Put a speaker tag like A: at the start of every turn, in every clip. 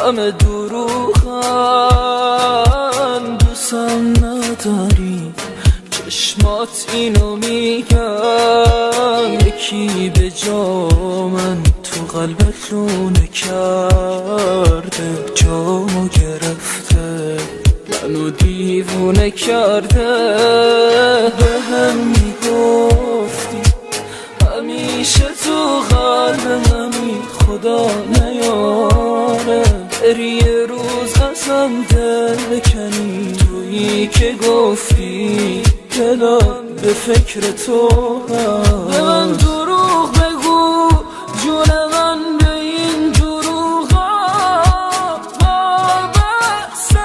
A: همه دروغن، دوستم نداری چشمات اینو میگن، یکی به جا من تو قلبت لونه کرده، جامو گرفته منو دیوونه کرده. به هم میگفتی همیشه تو قلبمی، خدا نیاره بری یه روز ازم دل بکنی، تویی که گفتی دلم به فکر تو هست. به من دروغ بگو جون من، به این دروغا وابستم.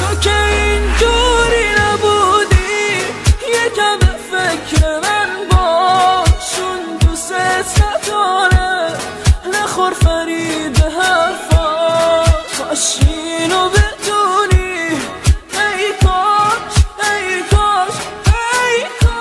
A: تو که اینجوری نبودی، یکم به فکر من باشون، دوست نداره نخور فریب حرفاش، کاش اینو بدونی. ای کاش ای کاش ای کاش.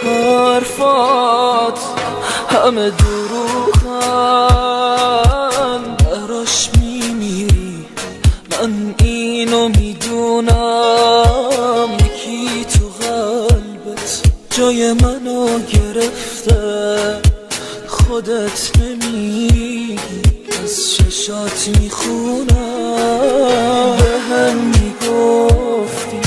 A: حرفات همه دروغن، براش میمیری من اینو میدونم، یکی تو قلبت جای منو گرفته، خودت نمیگی از چشات میخونم. به هم میگفتی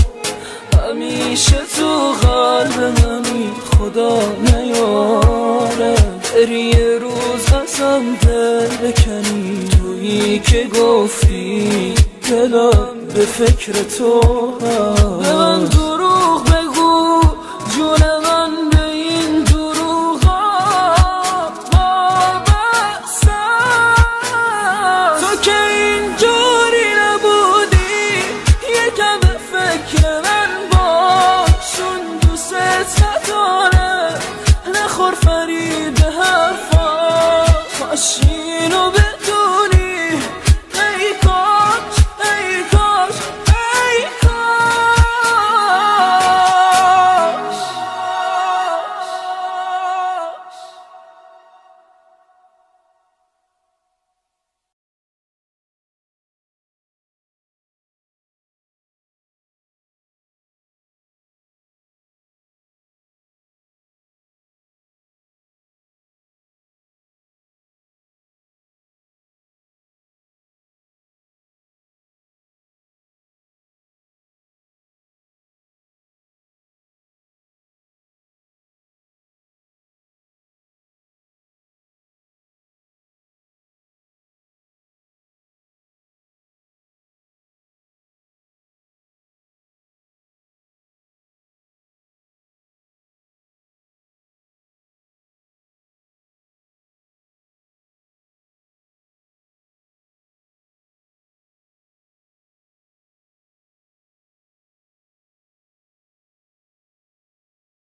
A: همیشه تو قلبمی، خدا نیاره بری یه روز ازم دل بکنی، تویی که گفتی دلم به فکر تو هست.